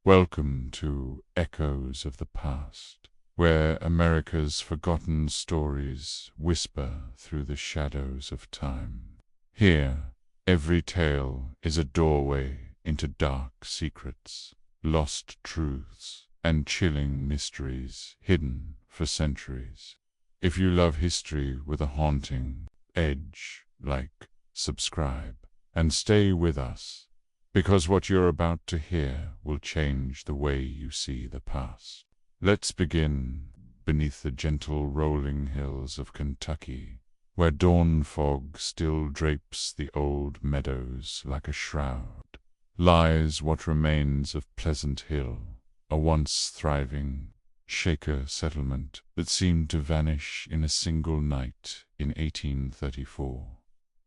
Welcome to Echoes of the Past, where America's forgotten stories whisper through the shadows of time. Here, every tale is a doorway into dark secrets, lost truths, and chilling mysteries hidden for centuries. If you love history with a haunting edge, like, subscribe, and stay with us, because what you're about to hear will change the way you see the past. Let's begin beneath the gentle rolling hills of Kentucky, where dawn fog still drapes the old meadows like a shroud. Lies what remains of Pleasant Hill, a once thriving Shaker settlement that seemed to vanish in a single night in 1834.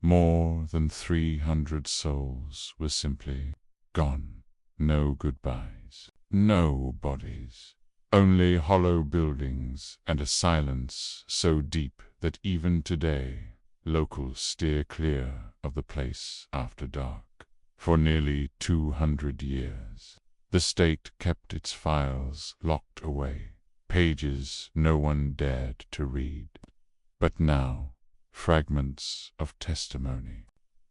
More than 300 souls were simply gone. No goodbyes, no bodies, only hollow buildings and a silence so deep that even today locals steer clear of the place after dark. For nearly 200 years, the state kept its files locked away, pages no one dared to read. But now, fragments of testimony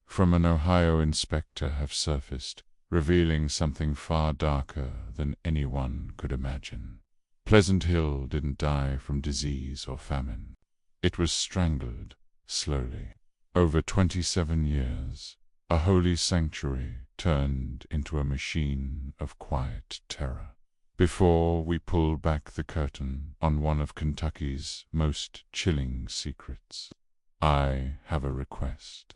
from an Ohio inspector have surfaced, revealing something far darker than anyone could imagine. Pleasant Hill didn't die from disease or famine. It was strangled, slowly. Over 27 years, a holy sanctuary turned into a machine of quiet terror. Before we pull back the curtain on one of Kentucky's most chilling secrets, I have a request.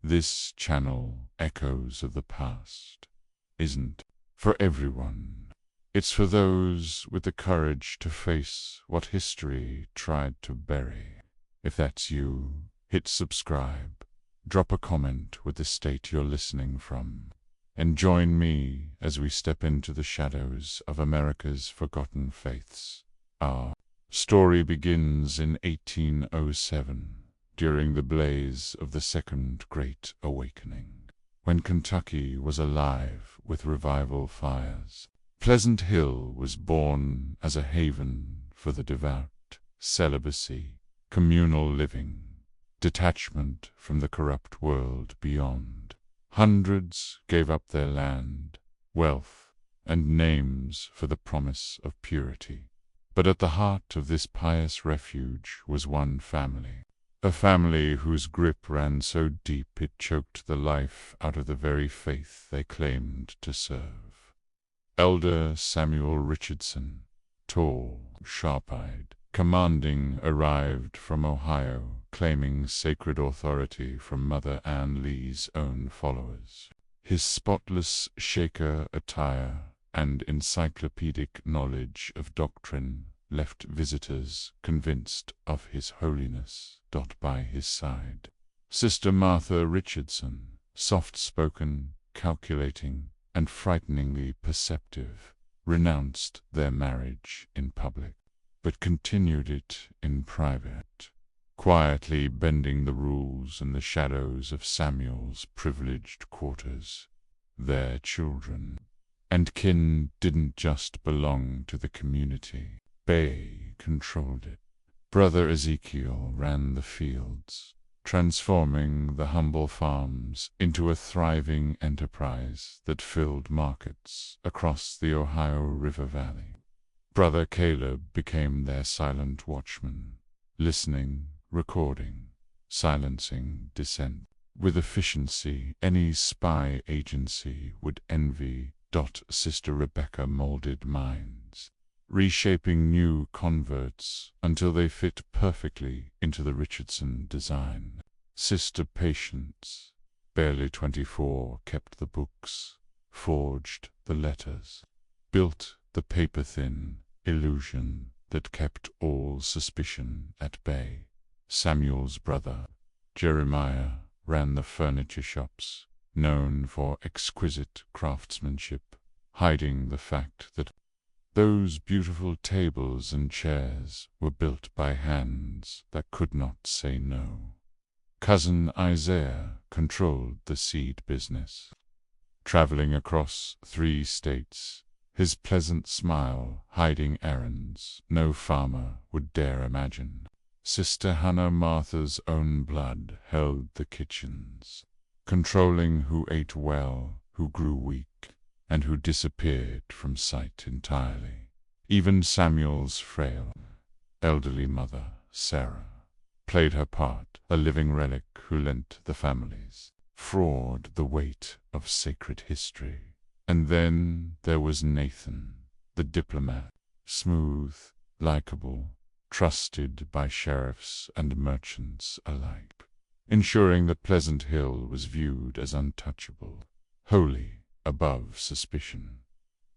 This channel, Echoes of the Past, isn't for everyone. It's for those with the courage to face what history tried to bury. If that's you, hit subscribe, drop a comment with the state you're listening from, and join me as we step into the shadows of America's forgotten faiths. Our story begins in 1807, during the blaze of the Second Great Awakening, when Kentucky was alive with revival fires. Pleasant Hill was born as a haven for the devout, celibacy, communal living, detachment from the corrupt world beyond. Hundreds gave up their land, wealth, and names for the promise of purity. But at the heart of this pious refuge was one family. A family whose grip ran so deep it choked the life out of the very faith they claimed to serve. Elder Samuel Richardson, tall, sharp-eyed, commanding, arrived from Ohio, claiming sacred authority from Mother Ann Lee's own followers. His spotless Shaker attire and encyclopedic knowledge of doctrine left visitors convinced of his holiness. By his side, Sister Martha Richardson, soft-spoken, calculating, and frighteningly perceptive, renounced their marriage in public, but continued it in private, quietly bending the rules in the shadows of Samuel's privileged quarters. Their children and kin didn't just belong to the community. They controlled it. Brother Ezekiel ran the fields, transforming the humble farms into a thriving enterprise that filled markets across the Ohio River Valley. Brother Caleb became their silent watchman, listening, recording, silencing dissent with efficiency any spy agency would envy. Sister Rebecca molded minds, reshaping new converts until they fit perfectly into the Richardson design. Sister Patience, barely 24, kept the books, forged the letters, built the paper-thin illusion that kept all suspicion at bay. Samuel's brother, Jeremiah, ran the furniture shops, known for exquisite craftsmanship, hiding the fact that those beautiful tables and chairs were built by hands that could not say no. Cousin Isaiah controlled the seed business, traveling across 3 states, his pleasant smile hiding errands no farmer would dare imagine. Sister Hannah Martha's own blood held the kitchens, controlling who ate well, who grew weak, and who disappeared from sight entirely. Even Samuel's frail, elderly mother, Sarah, played her part, a living relic who lent the family's fraud the weight of sacred history. And then there was Nathan, the diplomat, smooth, likable, trusted by sheriffs and merchants alike, ensuring that Pleasant Hill was viewed as untouchable, wholly above suspicion.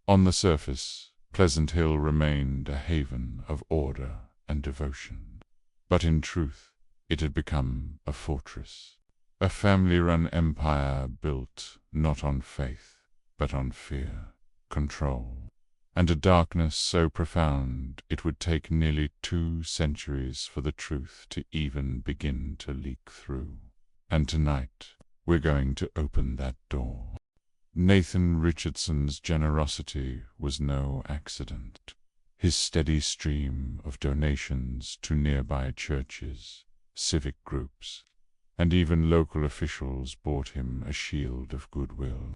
On the surface, Pleasant Hill remained a haven of order and devotion, but in truth it had become a fortress, a family-run empire built not on faith, but on fear, control, and a darkness so profound it would take nearly 2 centuries for the truth to even begin to leak through. And tonight, we're going to open that door. Nathan Richardson's generosity was no accident. His steady stream of donations to nearby churches, civic groups, and even local officials bought him a shield of goodwill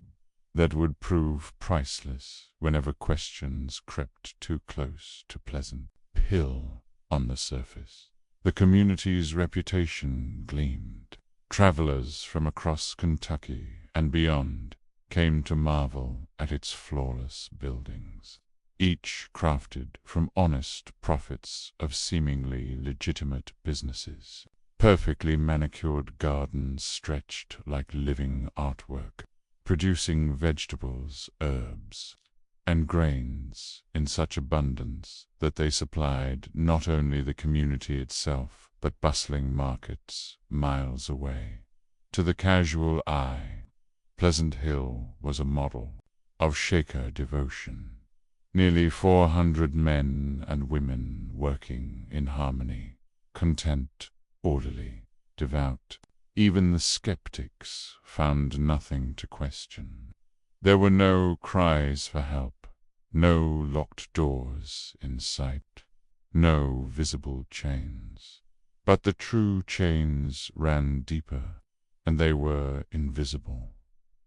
that would prove priceless whenever questions crept too close to Pleasant Hill. On the surface, the community's reputation gleamed. Travelers from across Kentucky and beyond came to marvel at its flawless buildings, each crafted from honest profits of seemingly legitimate businesses. Perfectly manicured gardens stretched like living artwork, producing vegetables, herbs, and grains in such abundance that they supplied not only the community itself, but bustling markets miles away. To the casual eye, Pleasant Hill was a model of Shaker devotion. Nearly 400 men and women working in harmony, content, orderly, devout. Even the skeptics found nothing to question. There were no cries for help, no locked doors in sight, no visible chains. But the true chains ran deeper, and they were invisible.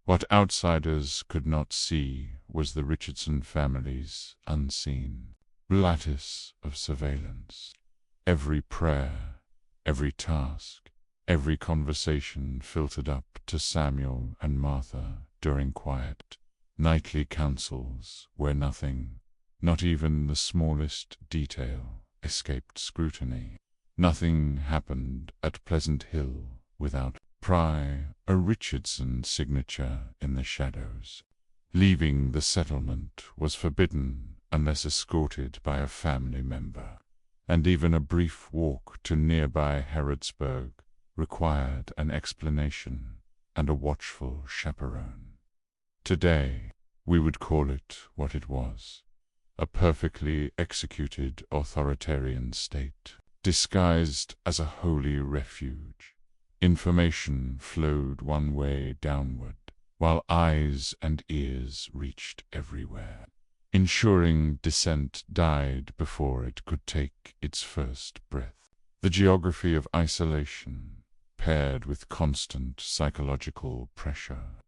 What outsiders could not see was the Richardson family's unseen lattice of surveillance. Every prayer, every task, every conversation filtered up to Samuel and Martha during quiet, nightly councils where nothing, not even the smallest detail, escaped scrutiny. Nothing happened at Pleasant Hill without a Richardson signature in the shadows. Leaving the settlement was forbidden unless escorted by a family member, and even a brief walk to nearby Harrodsburg required an explanation and a watchful chaperone. Today, we would call it what it was, a perfectly executed authoritarian state, disguised as a holy refuge. Information flowed one way downward, while eyes and ears reached everywhere, ensuring dissent died before it could take its first breath. The geography of isolation, paired with constant psychological pressure,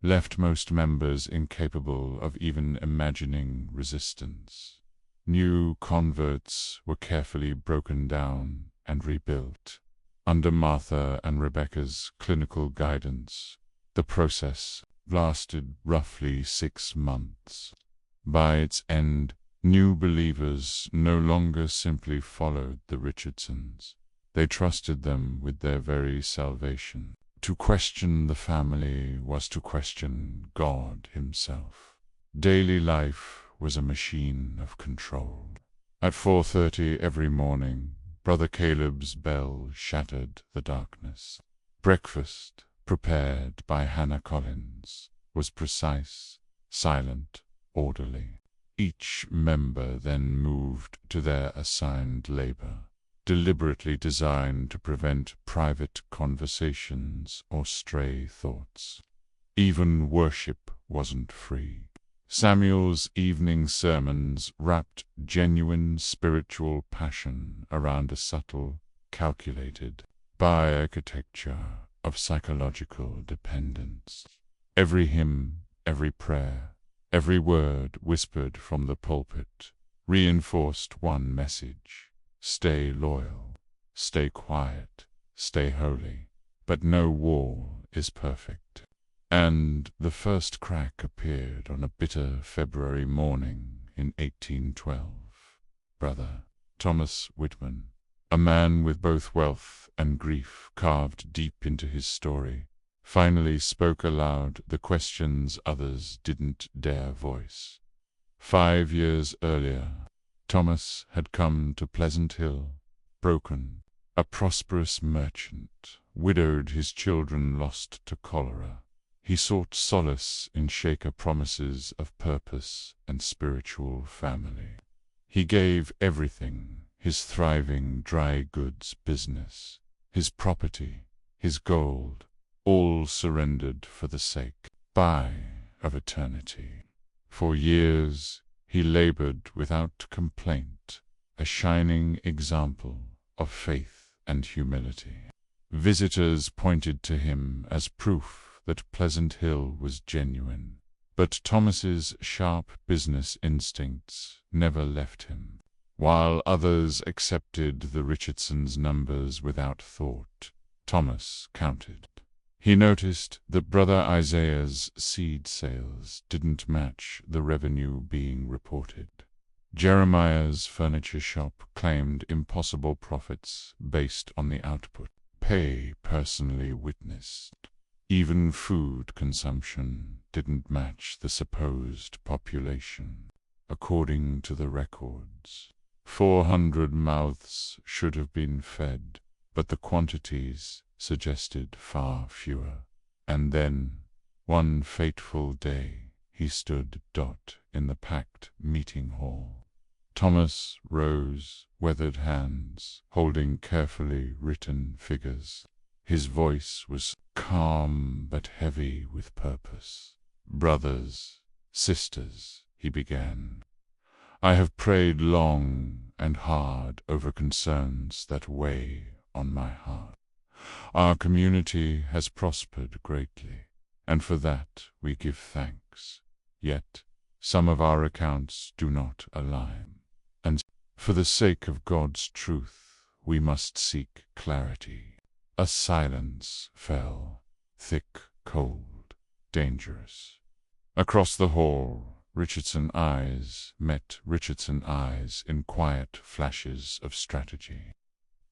left most members incapable of even imagining resistance. New converts were carefully broken down and rebuilt. Under Martha and Rebecca's clinical guidance, the process lasted roughly 6 months. By its end, new believers no longer simply followed the Richardsons. They trusted them with their very salvation. To question the family was to question God himself. Daily life was a machine of control. At 4:30 every morning, Brother Caleb's bell shattered the darkness. Breakfast, prepared by Hannah Collins, was precise, silent, orderly. Each member then moved to their assigned labor, deliberately designed to prevent private conversations or stray thoughts. Even worship wasn't free. Samuel's evening sermons wrapped genuine spiritual passion around a subtle, calculated bi-architecture of psychological dependence. Every hymn, every prayer, every word whispered from the pulpit reinforced one message: stay loyal, stay quiet, stay holy, but no wall is perfect. And the first crack appeared on a bitter February morning in 1812. Brother Thomas Whitman, a man with both wealth and grief carved deep into his story, finally spoke aloud the questions others didn't dare voice. 5 years earlier, Thomas had come to Pleasant Hill, broken, a prosperous merchant, widowed, his children lost to cholera. He sought solace in Shaker promises of purpose and spiritual family. He gave everything: his thriving dry goods business, his property, his gold, all surrendered for the sake of eternity. For years he labored without complaint, a shining example of faith and humility. Visitors pointed to him as proof that Pleasant Hill was genuine, but Thomas's sharp business instincts never left him. While others accepted the Richardsons' numbers without thought, Thomas counted. He noticed that Brother Isaiah's seed sales didn't match the revenue being reported. Jeremiah's furniture shop claimed impossible profits based on the output Pay personally witnessed. Even food consumption didn't match the supposed population. According to the records, 400 mouths should have been fed, but the quantities suggested far fewer. And then, one fateful day, he stood in the packed meeting hall. Thomas rose, weathered hands, holding carefully written figures. His voice was calm but heavy with purpose. "Brothers, sisters," he began, "I have prayed long and hard over concerns that weigh on my heart. Our community has prospered greatly, and for that we give thanks. Yet some of our accounts do not align, and for the sake of God's truth we must seek clarity." A silence fell, thick, cold, dangerous. Across the hall, Richardson eyes met Richardson eyes in quiet flashes of strategy.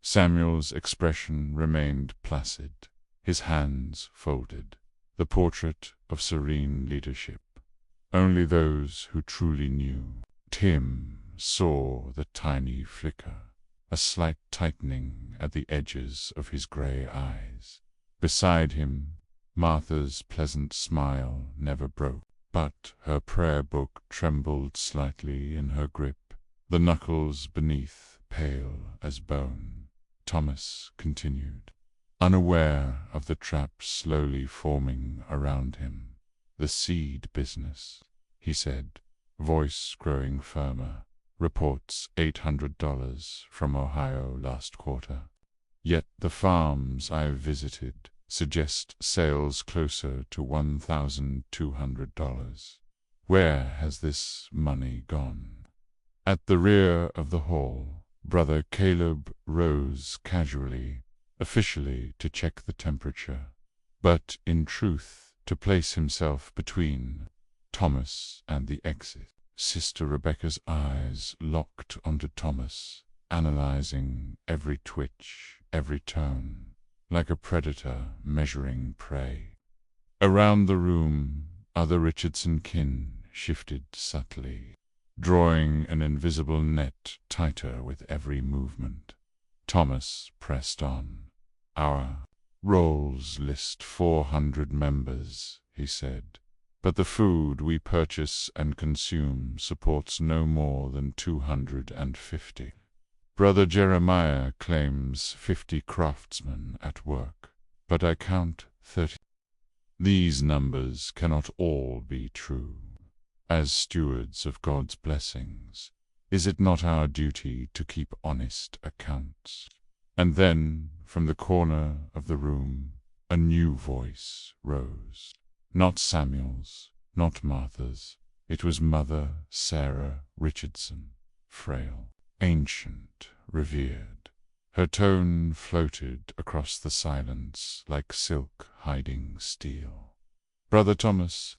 Samuel's expression remained placid, his hands folded, the portrait of serene leadership. Only those who truly knew Tim saw the tiny flicker, a slight tightening at the edges of his gray eyes. Beside him, Martha's pleasant smile never broke, but her prayer book trembled slightly in her grip, the knuckles beneath pale as bone. Thomas continued, unaware of the trap slowly forming around him. "The seed business," he said, voice growing firmer. "Reports $800 from Ohio last quarter. Yet the farms I've visited suggest sales closer to $1,200. Where has this money gone?" At the rear of the hall, Brother Caleb rose casually, officially to check the temperature, but in truth to place himself between Thomas and the exit. Sister Rebecca's eyes locked onto Thomas, analyzing every twitch, every tone, like a predator measuring prey. Around the room, other Richardson kin shifted subtly, drawing an invisible net tighter with every movement. Thomas pressed on. "Our rolls list 400 members," he said. "But the food we purchase and consume supports no more than 250. Brother Jeremiah claims 50 craftsmen at work, but I count 30. These numbers cannot all be true. As stewards of God's blessings, is it not our duty to keep honest accounts? And then, from the corner of the room, a new voice rose. Not Samuel's, not Martha's. It was Mother Sarah Richardson, frail, ancient, revered. Her tone floated across the silence like silk hiding steel. "Brother Thomas,"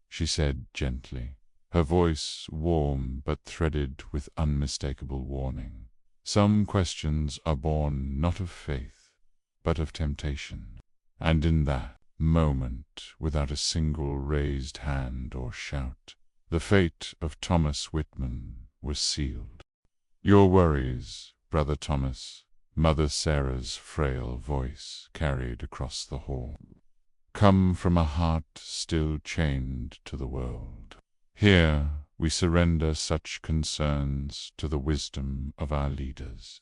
she said gently, her voice warm but threaded with unmistakable warning. "Some questions are born not of faith, but of temptation." And in that moment, without a single raised hand or shout, the fate of Thomas Whitman was sealed. "Your worries, Brother Thomas," Mother Sarah's frail voice carried across the hall, "come from a heart still chained to the world. Here we surrender such concerns to the wisdom of our leaders,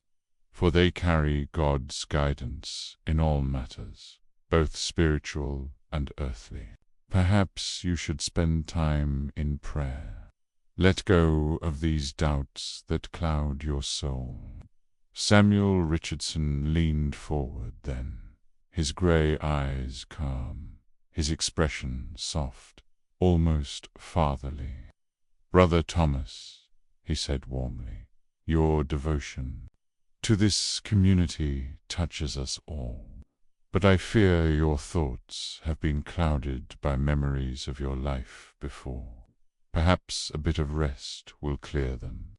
for they carry God's guidance in all matters, both spiritual and earthly. Perhaps you should spend time in prayer. Let go of these doubts that cloud your soul." Samuel Richardson leaned forward then, his gray eyes calm, his expression soft, almost fatherly. "Brother Thomas," he said warmly, "your devotion to this community touches us all. But I fear your thoughts have been clouded by memories of your life before. Perhaps a bit of rest will clear them.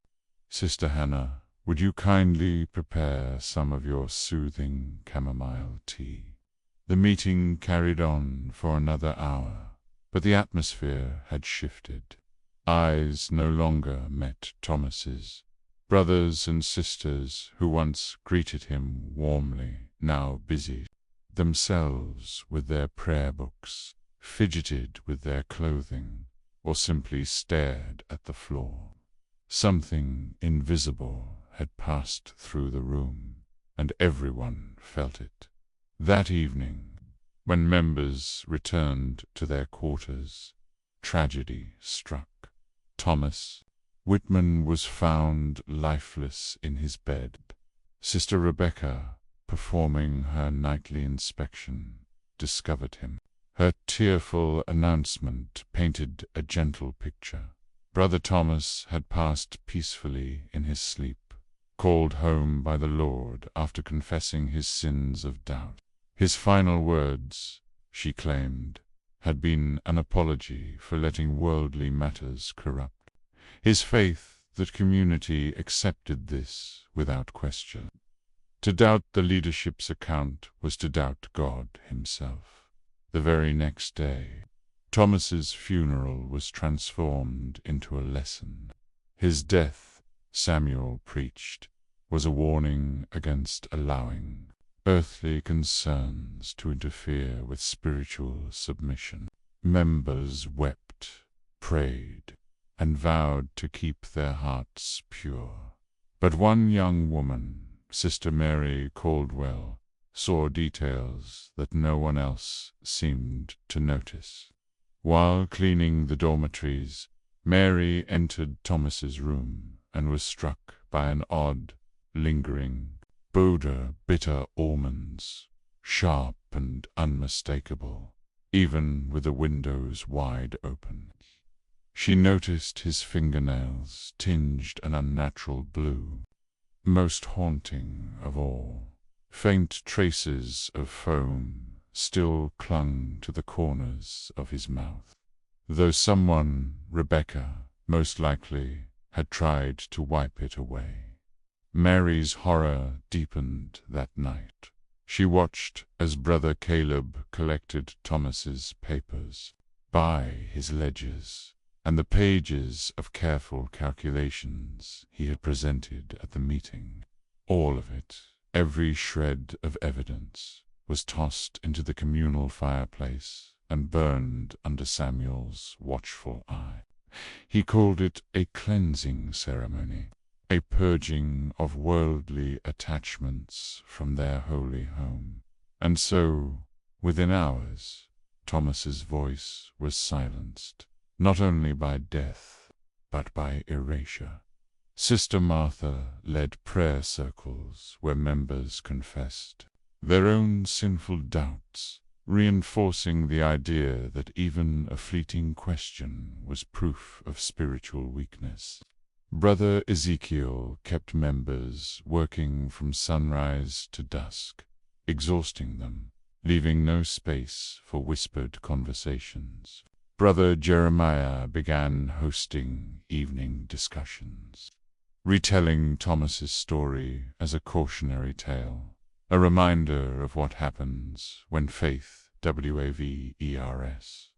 Sister Hannah, would you kindly prepare some of your soothing chamomile tea?" The meeting carried on for another hour, but the atmosphere had shifted. Eyes no longer met Thomas's. Brothers and sisters who once greeted him warmly now busied themselves with their prayer books, fidgeted with their clothing, or simply stared at the floor. Something invisible had passed through the room, and everyone felt it. That evening, when members returned to their quarters, tragedy struck. Thomas Whitman was found lifeless in his bed. Sister Rebecca, performing her nightly inspection, discovered him. Her tearful announcement painted a gentle picture. Brother Thomas had passed peacefully in his sleep, called home by the Lord after confessing his sins of doubt. His final words, she claimed, had been an apology for letting worldly matters corrupt his faith. That community accepted this without question. To doubt the leadership's account was to doubt God himself. The very next day, Thomas's funeral was transformed into a lesson. His death, Samuel preached, was a warning against allowing earthly concerns to interfere with spiritual submission. Members wept, prayed, and vowed to keep their hearts pure. But one young woman, Sister Mary Caldwell, saw details that no one else seemed to notice. While cleaning the dormitories, Mary entered Thomas's room and was struck by an odd, lingering odor, bitter almonds, sharp and unmistakable, even with the windows wide open. She noticed his fingernails tinged an unnatural blue. Most haunting of all, faint traces of foam still clung to the corners of his mouth, though someone, Rebecca, most likely, had tried to wipe it away. Mary's horror deepened that night. She watched as Brother Caleb collected Thomas's papers, by his ledgers, and the pages of careful calculations he had presented at the meeting. All of it, every shred of evidence, was tossed into the communal fireplace and burned under Samuel's watchful eye. He called it a cleansing ceremony, a purging of worldly attachments from their holy home. And so, within hours, Thomas's voice was silenced. not only by death, but by erasure. Sister Martha led prayer circles where members confessed their own sinful doubts, reinforcing the idea that even a fleeting question was proof of spiritual weakness. Brother Ezekiel kept members working from sunrise to dusk, exhausting them, leaving no space for whispered conversations. Brother Jeremiah began hosting evening discussions, retelling Thomas's story as a cautionary tale, a reminder of what happens when faith, WAVERS.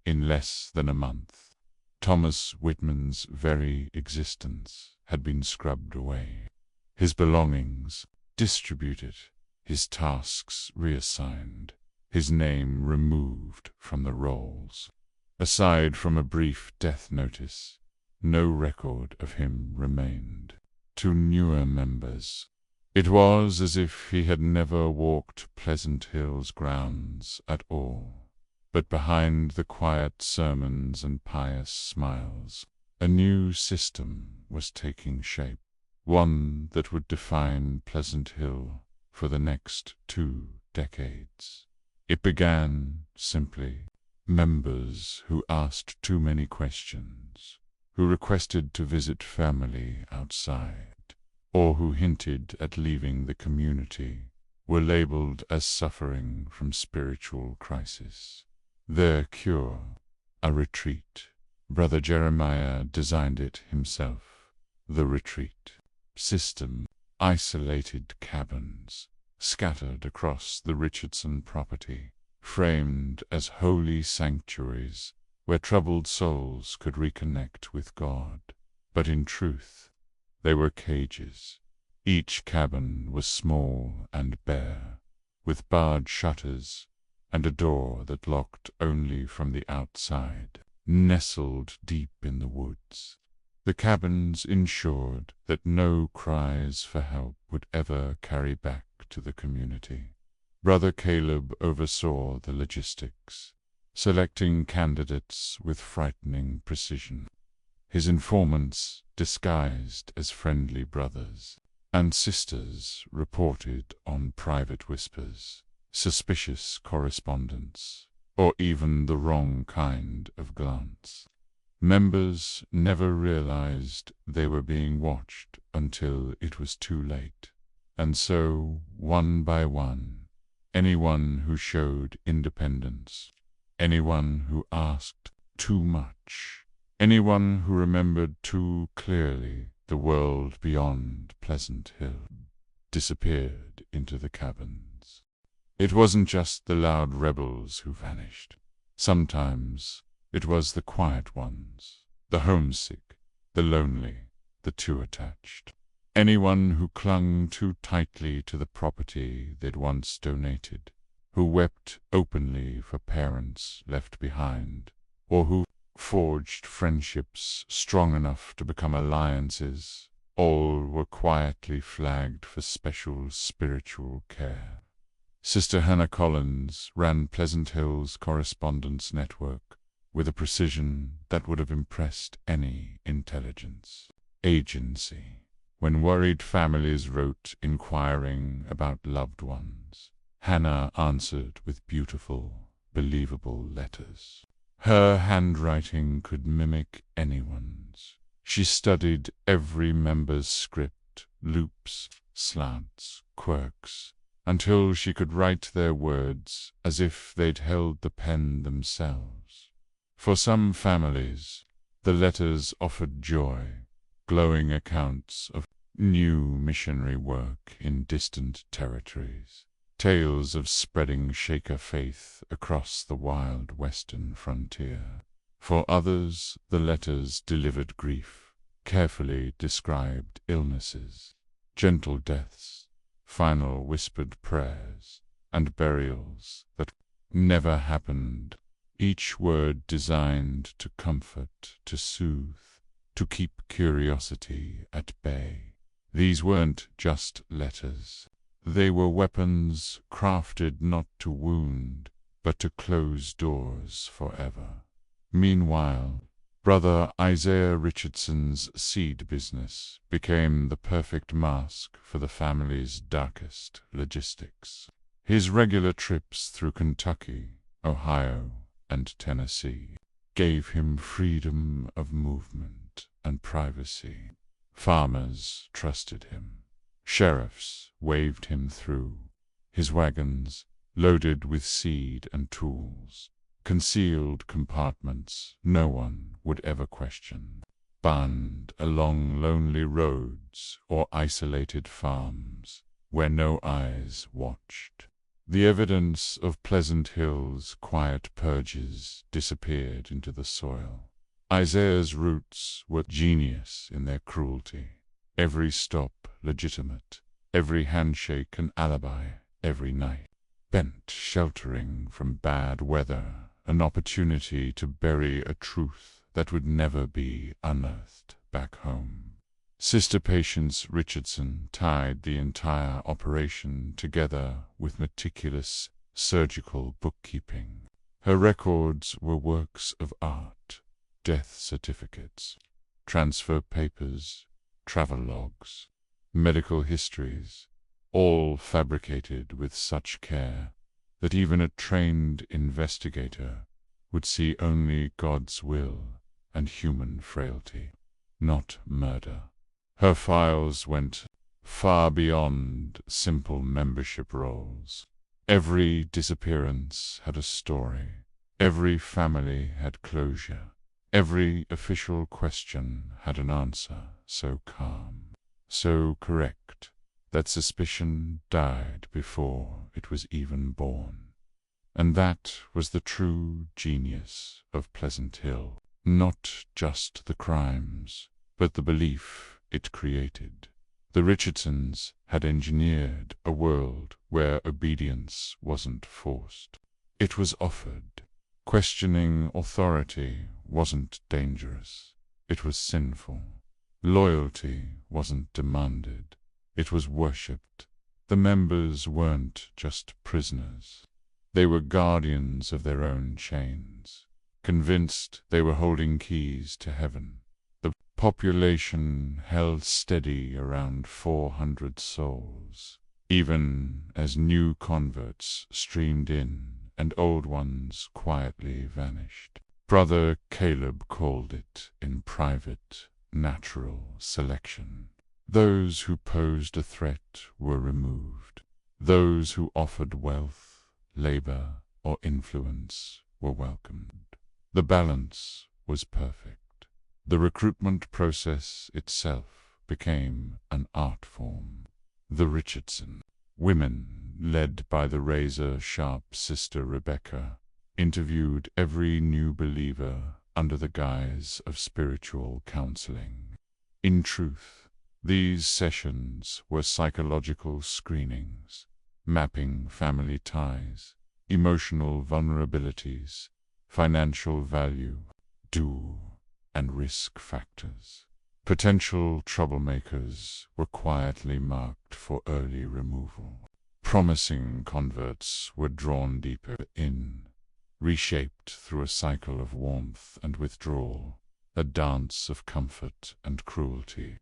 In less than a month, Thomas Whitman's very existence had been scrubbed away, his belongings distributed, his tasks reassigned, his name removed from the rolls. Aside from a brief death notice, no record of him remained. To newer members, it was as if he had never walked Pleasant Hill's grounds at all. But behind the quiet sermons and pious smiles, a new system was taking shape, one that would define Pleasant Hill for the next 2 decades. It began simply: members who asked too many questions, who requested to visit family outside, or who hinted at leaving the community, were labeled as suffering from spiritual crisis. Their cure, a retreat. Brother Jeremiah designed it himself. The retreat system, isolated cabins, scattered across the Richardson property, framed as holy sanctuaries where troubled souls could reconnect with God. But in truth, they were cages. Each cabin was small and bare, with barred shutters and a door that locked only from the outside. Nestled deep in the woods, the cabins ensured that no cries for help would ever carry back to the community. Brother Caleb oversaw the logistics, selecting candidates with frightening precision. His informants, disguised as friendly brothers and sisters, reported on private whispers, suspicious correspondence, or even the wrong kind of glance. Members never realized they were being watched until it was too late. And so, one by one, anyone who showed independence, anyone who asked too much, anyone who remembered too clearly the world beyond Pleasant Hill, disappeared into the cabins. It wasn't just the loud rebels who vanished. Sometimes it was the quiet ones, the homesick, the lonely, the too attached. Anyone who clung too tightly to the property they'd once donated, who wept openly for parents left behind, or who forged friendships strong enough to become alliances, all were quietly flagged for special spiritual care. Sister Hannah Collins ran Pleasant Hill's correspondence network with a precision that would have impressed any intelligence agency. When worried families wrote inquiring about loved ones, Hannah answered with beautiful, believable letters. Her handwriting could mimic anyone's. She studied every member's script, loops, slants, quirks, until she could write their words as if they'd held the pen themselves. For some families, the letters offered joy, glowing accounts of new missionary work in distant territories, tales of spreading Shaker faith across the wild western frontier. For others, the letters delivered grief, carefully described illnesses, gentle deaths, final whispered prayers, and burials that never happened, each word designed to comfort, to soothe, to keep curiosity at bay. These weren't just letters. They were weapons crafted not to wound, but to close doors forever. Meanwhile, Brother Isaiah Richardson's seed business became the perfect mask for the family's darkest logistics. His regular trips through Kentucky, Ohio, and Tennessee gave him freedom of movement and privacy. Farmers trusted him. Sheriffs waved him through. His wagons, loaded with seed and tools, concealed compartments no one would ever question, burned along lonely roads or isolated farms where no eyes watched. The evidence of Pleasant Hill's quiet purges disappeared into the soil. Isaiah's roots were genius in their cruelty. Every stop legitimate, every handshake an alibi, every night spent sheltering from bad weather, an opportunity to bury a truth that would never be unearthed back home. Sister Patience Richardson tied the entire operation together with meticulous surgical bookkeeping. Her records were works of art: death certificates, transfer papers, travel logs, medical histories, all fabricated with such care that even a trained investigator would see only God's will and human frailty, not murder. Her files went far beyond simple membership rolls. Every disappearance had a story. Every family had closure. Every official question had an answer so calm, so correct, that suspicion died before it was even born. And that was the true genius of Pleasant Hill. Not just the crimes, but the belief it created. The Richardsons had engineered a world where obedience wasn't forced. It was offered. Questioning authority wasn't dangerous. It was sinful. Loyalty wasn't demanded. It was worshipped. The members weren't just prisoners. They were guardians of their own chains, convinced they were holding keys to heaven. The population held steady around 400 souls, even as new converts streamed in and old ones quietly vanished. Brother Caleb called it, in private, natural selection. Those who posed a threat were removed. Those who offered wealth, labor, or influence were welcomed. The balance was perfect. The recruitment process itself became an art form. The Richardson women, led by the razor-sharp Sister Rebecca, interviewed every new believer under the guise of spiritual counseling. In truth, these sessions were psychological screenings, mapping family ties, emotional vulnerabilities, financial value, and risk factors. Potential troublemakers were quietly marked for early removal. Promising converts were drawn deeper in, reshaped through a cycle of warmth and withdrawal, a dance of comfort and cruelty,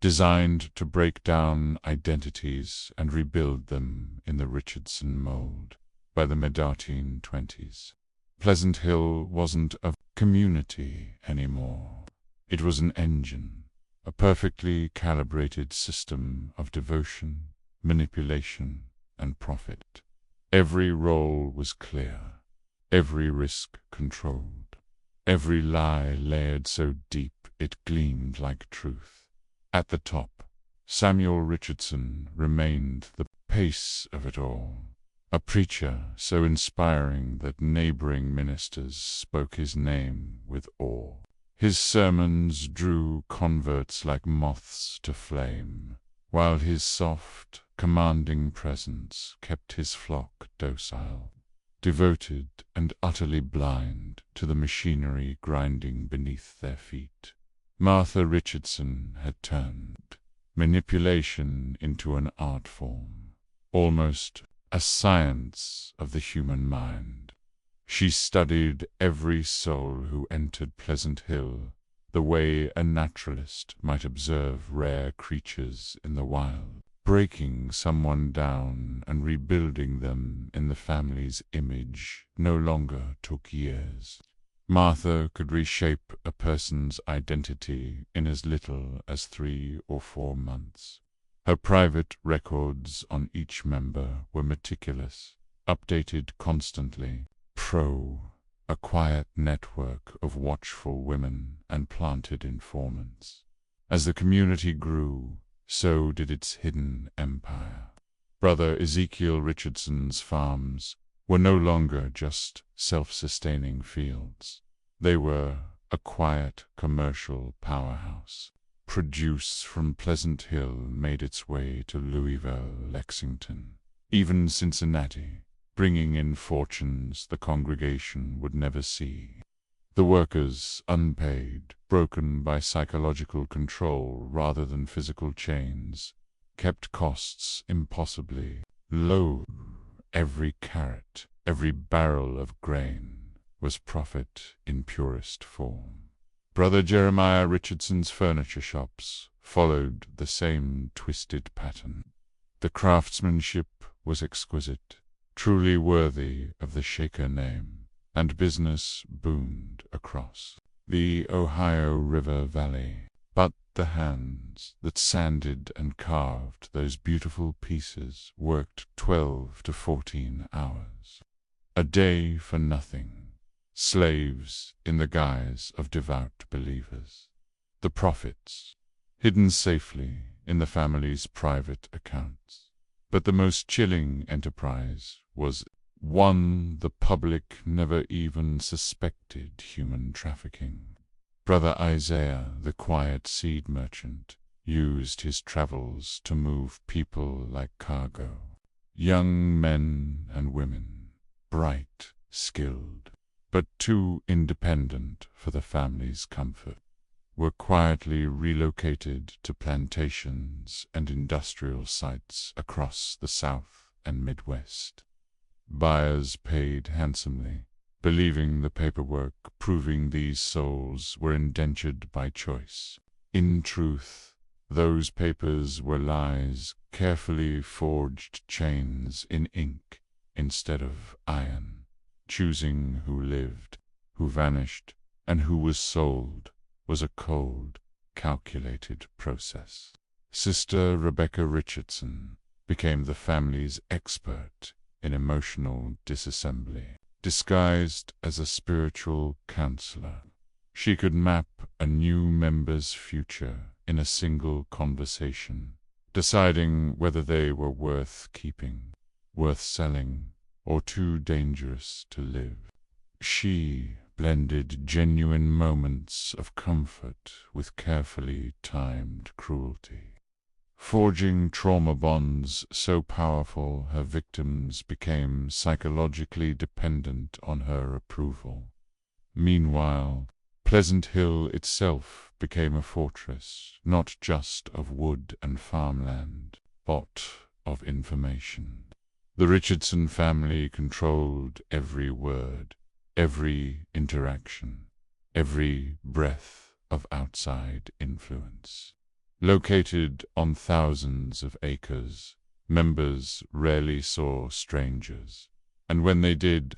designed to break down identities and rebuild them in the Richardson mold. By the mid-1820s, Pleasant Hill wasn't a community anymore. It was an engine, a perfectly calibrated system of devotion, manipulation, and profit. Every role was clear, every risk controlled, every lie layered so deep it gleamed like truth. At the top, Samuel Richardson remained the pace of it all, a preacher so inspiring that neighboring ministers spoke his name with awe. His sermons drew converts like moths to flame, while his soft, commanding presence kept his flock docile, devoted and utterly blind to the machinery grinding beneath their feet. Martha Richardson had turned manipulation into an art form, almost a science of the human mind. She studied every soul who entered Pleasant Hill, the way a naturalist might observe rare creatures in the wild. Breaking someone down and rebuilding them in the family's image no longer took years. Martha could reshape a person's identity in as little as 3 or 4 months. Her private records on each member were meticulous, updated constantly. A quiet network of watchful women and planted informants. As the community grew, so did its hidden empire. Brother Ezekiel Richardson's farms were no longer just self-sustaining fields. They were a quiet commercial powerhouse. Produce from Pleasant Hill made its way to Louisville, Lexington, even Cincinnati, bringing in fortunes the congregation would never see. The workers, unpaid, broken by psychological control rather than physical chains, kept costs impossibly low. Every carat, every barrel of grain was profit in purest form. Brother Jeremiah Richardson's furniture shops followed the same twisted pattern. The craftsmanship was exquisite, truly worthy of the Shaker name, and business boomed across the Ohio River Valley. But the hands that sanded and carved those beautiful pieces worked 12 to 14 hours a day for nothing, slaves in the guise of devout believers. The profits, hidden safely in the family's private accounts. But the most chilling enterprise was one the public never even suspected: human trafficking. Brother Isaiah, the quiet seed merchant, used his travels to move people like cargo. Young men and women, bright, skilled, but too independent for the family's comfort, were quietly relocated to plantations and industrial sites across the South and Midwest. Buyers paid handsomely, believing the paperwork proving these souls were indentured by choice. In truth, those papers were lies, carefully forged chains in ink instead of iron, choosing who lived, who vanished, and who was sold was a cold, calculated process. Sister Rebecca Richardson became the family's expert in emotional disassembly. Disguised as a spiritual counselor, she could map a new member's future in a single conversation, deciding whether they were worth keeping, worth selling, or too dangerous to live. She blended genuine moments of comfort with carefully timed cruelty, forging trauma bonds so powerful her victims became psychologically dependent on her approval. Meanwhile, Pleasant Hill itself became a fortress, not just of wood and farmland, but of information. The Richardson family controlled every word, every interaction, every breath of outside influence. Located on thousands of acres, members rarely saw strangers, and when they did,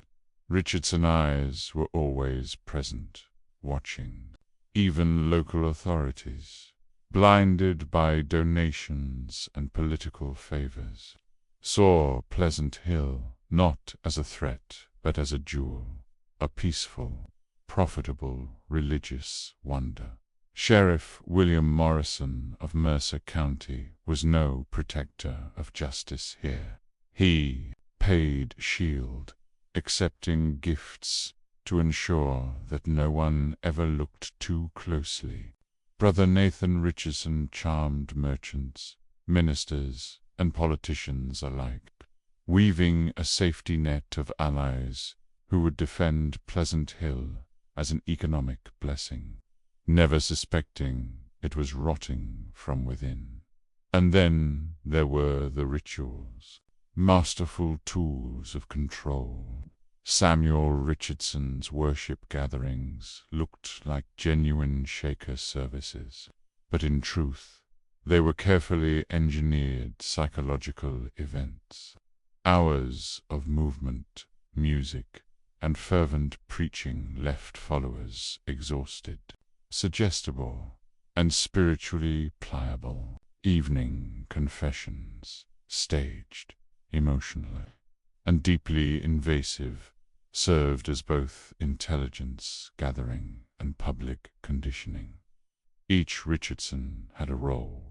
Richardson eyes were always present, watching. Even local authorities, blinded by donations and political favors, saw Pleasant Hill not as a threat but as a jewel, a peaceful, profitable religious wonder. Sheriff William Morrison of Mercer County was no protector of justice here. He paid shield, accepting gifts to ensure that no one ever looked too closely. Brother Nathan Richardson charmed merchants, ministers, and politicians alike, weaving a safety net of allies who would defend Pleasant Hill as an economic blessing, never suspecting it was rotting from within. And then there were the rituals, masterful tools of control. Samuel Richardson's worship gatherings looked like genuine Shaker services, but in truth, they were carefully engineered psychological events. Hours of movement, music, and fervent preaching left followers exhausted, suggestible, and spiritually pliable. Evening confessions, staged, emotionally, and deeply invasive, served as both intelligence gathering and public conditioning. Each Richardson had a role.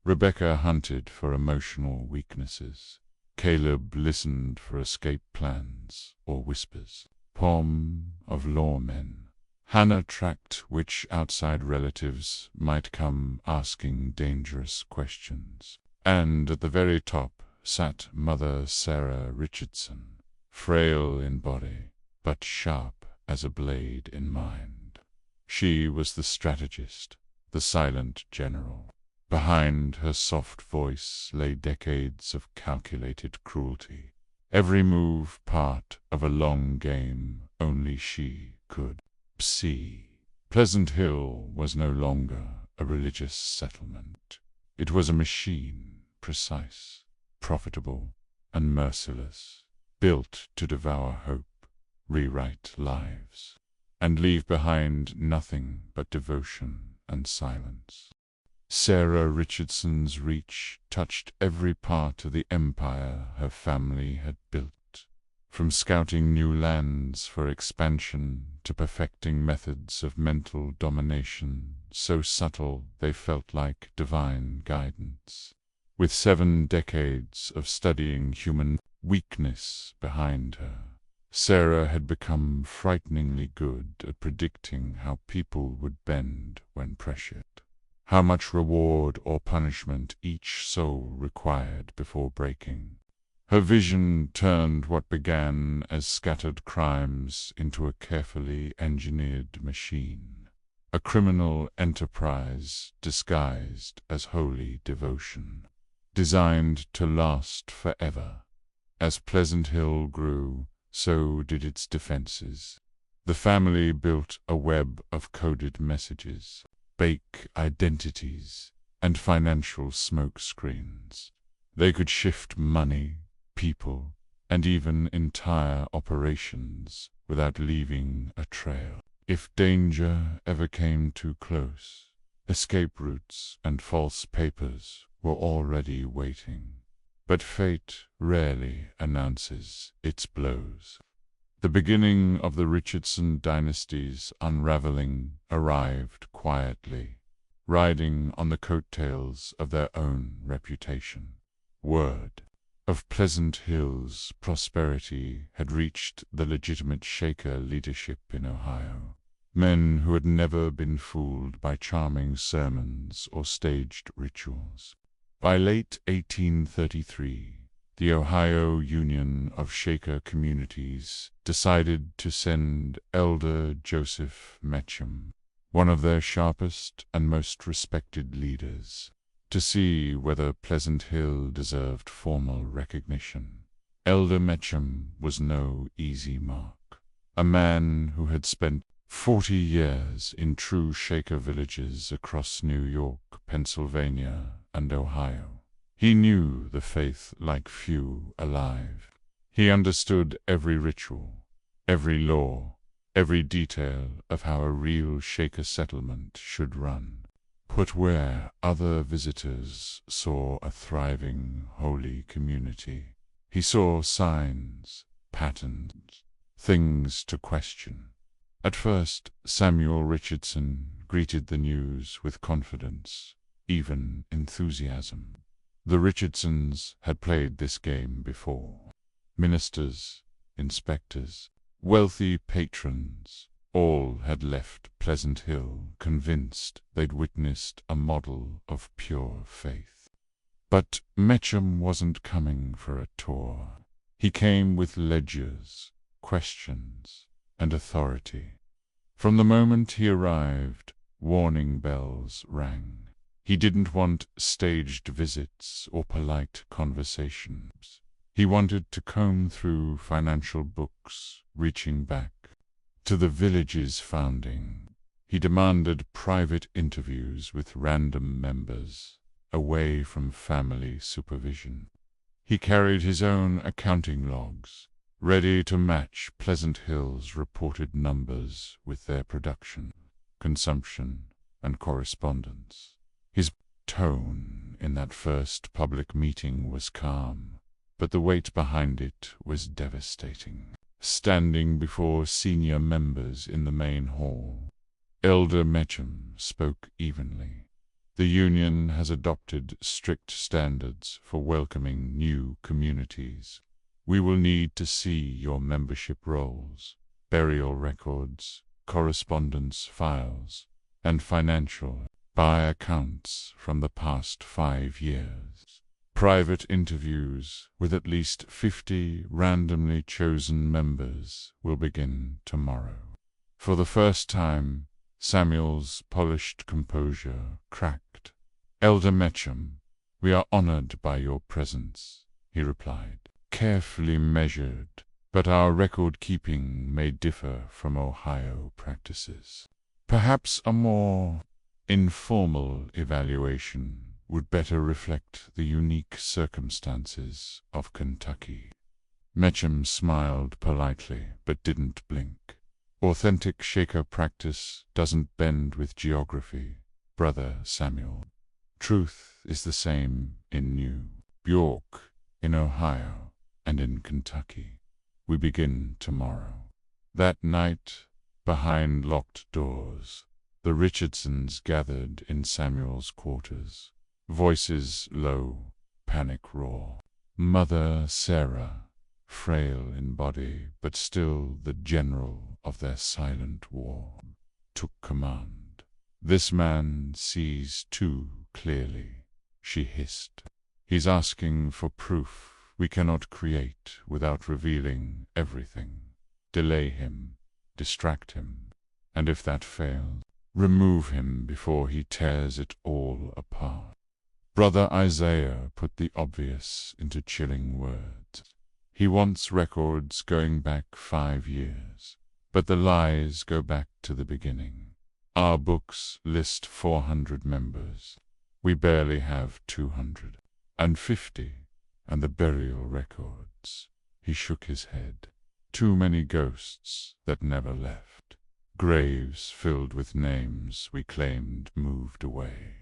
Rebecca hunted for emotional weaknesses. Caleb listened for escape plans or whispers. Poem of lawmen. Hannah tracked which outside relatives might come asking dangerous questions. And at the very top sat Mother Sarah Richardson, frail in body, but sharp as a blade in mind. She was the strategist, the silent general. Behind her soft voice lay decades of calculated cruelty, every move part of a long game only she could see. Pleasant Hill was no longer a religious settlement. It was a machine, precise, profitable, and merciless, built to devour hope, rewrite lives, and leave behind nothing but devotion and silence. Sarah Richardson's reach touched every part of the empire her family had built, from scouting new lands for expansion to perfecting methods of mental domination so subtle they felt like divine guidance. With 7 decades of studying human weakness behind her, Sarah had become frighteningly good at predicting how people would bend when pressured, how much reward or punishment each soul required before breaking. Her vision turned what began as scattered crimes into a carefully engineered machine, a criminal enterprise disguised as holy devotion, designed to last forever. As Pleasant Hill grew, so did its defenses. The family built a web of coded messages, fake identities, and financial smokescreens. They could shift money, people, and even entire operations without leaving a trail. If danger ever came too close, escape routes and false papers were already waiting. But fate rarely announces its blows. The beginning of the Richardson dynasty's unraveling arrived quietly, riding on the coattails of their own reputation. Word of Pleasant Hill's prosperity had reached the legitimate Shaker leadership in Ohio, men who had never been fooled by charming sermons or staged rituals. By late 1833, the Ohio Union of Shaker Communities decided to send Elder Joseph Mecham, one of their sharpest and most respected leaders, to see whether Pleasant Hill deserved formal recognition. Elder Mecham was no easy mark, a man who had spent 40 years in true Shaker villages across New York, Pennsylvania, and Ohio. He knew the faith like few alive. He understood every ritual, every law, every detail of how a real Shaker settlement should run. But where other visitors saw a thriving, holy community, he saw signs, patterns, things to question. At first, Samuel Richardson greeted the news with confidence, even enthusiasm. The Richardsons had played this game before. Ministers, inspectors, wealthy patrons, all had left Pleasant Hill convinced they'd witnessed a model of pure faith. But Mecham wasn't coming for a tour. He came with ledgers, questions, and authority. From the moment he arrived, warning bells rang. He didn't want staged visits or polite conversations. He wanted to comb through financial books, reaching back to the village's founding. He demanded private interviews with random members, away from family supervision. He carried his own accounting logs, ready to match Pleasant Hill's reported numbers with their production, consumption, and correspondence. His tone in that first public meeting was calm, but the weight behind it was devastating. Standing before senior members in the main hall, Elder Mecham spoke evenly. The union has adopted strict standards for welcoming new communities. We will need to see your membership rolls, burial records, correspondence files, and financial buy accounts from the past 5 years. Private interviews with at least 50 randomly chosen members will begin tomorrow. For the first time, Samuel's polished composure cracked. "Elder Mecham, we are honored by your presence," he replied. "Carefully measured, but our record-keeping may differ from Ohio practices. Perhaps a more informal evaluation would better reflect the unique circumstances of Kentucky." Mecham smiled politely, but didn't blink. "Authentic Shaker practice doesn't bend with geography, Brother Samuel. Truth is the same in New York, in Ohio, and in Kentucky. We begin tomorrow." That night, behind locked doors, the Richardsons gathered in Samuel's quarters. Voices low, panic raw. Mother Sarah, frail in body, but still the general of their silent war, took command. "This man sees too clearly," she hissed. "He's asking for proof we cannot create without revealing everything. Delay him, distract him, and if that fails, remove him before he tears it all apart." Brother Isaiah put the obvious into chilling words. "He wants records going back 5 years, but the lies go back to the beginning. Our books list 400 members. We barely have 250, and the burial records." He shook his head. "Too many ghosts that never left. Graves filled with names we claimed moved away."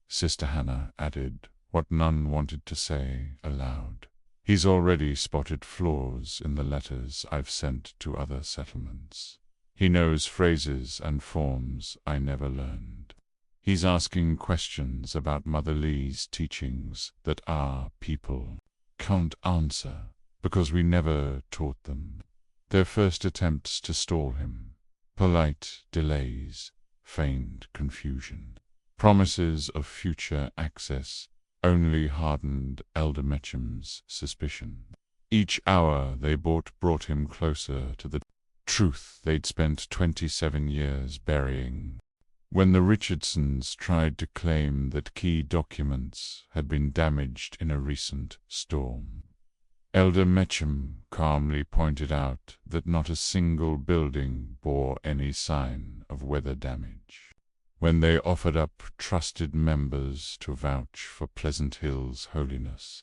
Sister Hannah added what none wanted to say aloud. "He's already spotted flaws in the letters I've sent to other settlements. He knows phrases and forms I never learned. He's asking questions about Mother Lee's teachings that our people can't answer because we never taught them. Their first attempts to stall him. Polite delays, feigned confusion. Promises of future access only hardened Elder Mecham's suspicion. Each hour they brought him closer to the truth they'd spent 27 years burying. When the Richardsons tried to claim that key documents had been damaged in a recent storm, Elder Mecham calmly pointed out that not a single building bore any sign of weather damage. When they offered up trusted members to vouch for Pleasant Hill's holiness,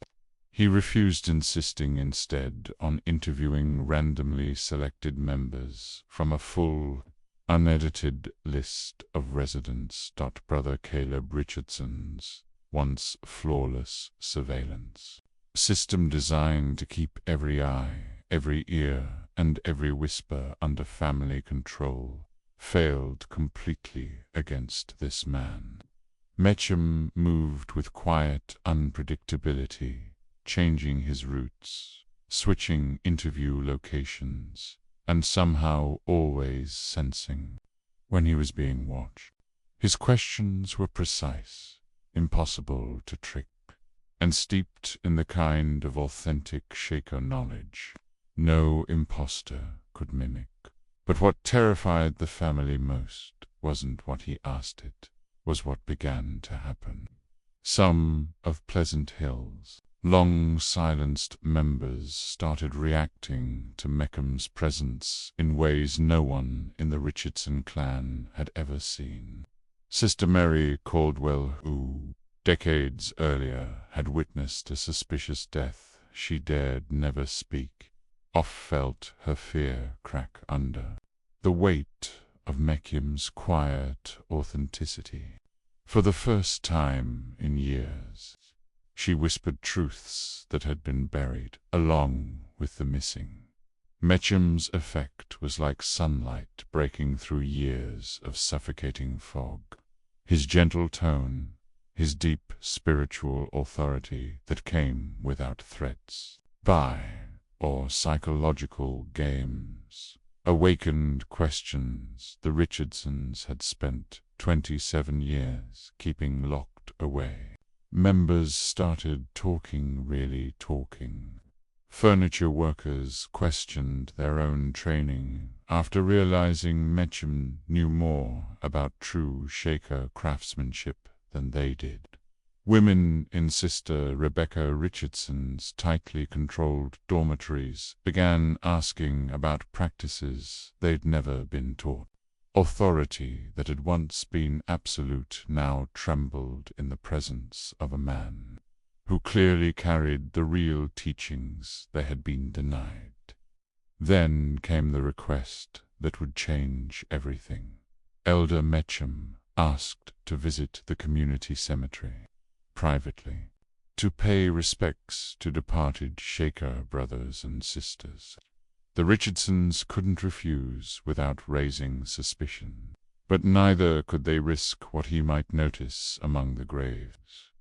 he refused, insisting instead on interviewing randomly selected members from a full, unedited list of residents. Brother Caleb Richardson's once flawless surveillance system designed to keep every eye, every ear, and every whisper under family control failed completely against this man. Mecham moved with quiet unpredictability, changing his routes, switching interview locations, and somehow always sensing when he was being watched. His questions were precise, impossible to trick, and steeped in the kind of authentic Shaker knowledge no impostor could mimic. But what terrified the family most wasn't what he asked it, was what began to happen. Some of Pleasant Hill's Long-silenced members started reacting to Meckham's presence in ways no one in the Richardson clan had ever seen. Sister Mary Caldwell, who, decades earlier, had witnessed a suspicious death she dared never speak, oft felt her fear crack under the weight of Meckham's quiet authenticity. For the first time in years, she whispered truths that had been buried, along with the missing. Meckham's effect was like sunlight breaking through years of suffocating fog. His gentle tone, his deep spiritual authority that came without threats, or psychological games, awakened questions the Richardsons had spent 27 years keeping locked away. Members started talking, really talking. Furniture workers questioned their own training after realizing Mecham knew more about true Shaker craftsmanship than they did. Women in Sister Rebecca Richardson's tightly controlled dormitories began asking about practices they'd never been taught. Authority that had once been absolute now trembled in the presence of a man who clearly carried the real teachings they had been denied. Then came the request that would change everything. Elder Mecham asked to visit the community cemetery privately, to pay respects to departed Shaker brothers and sisters. The Richardsons couldn't refuse without raising suspicion, but neither could they risk what he might notice among the graves.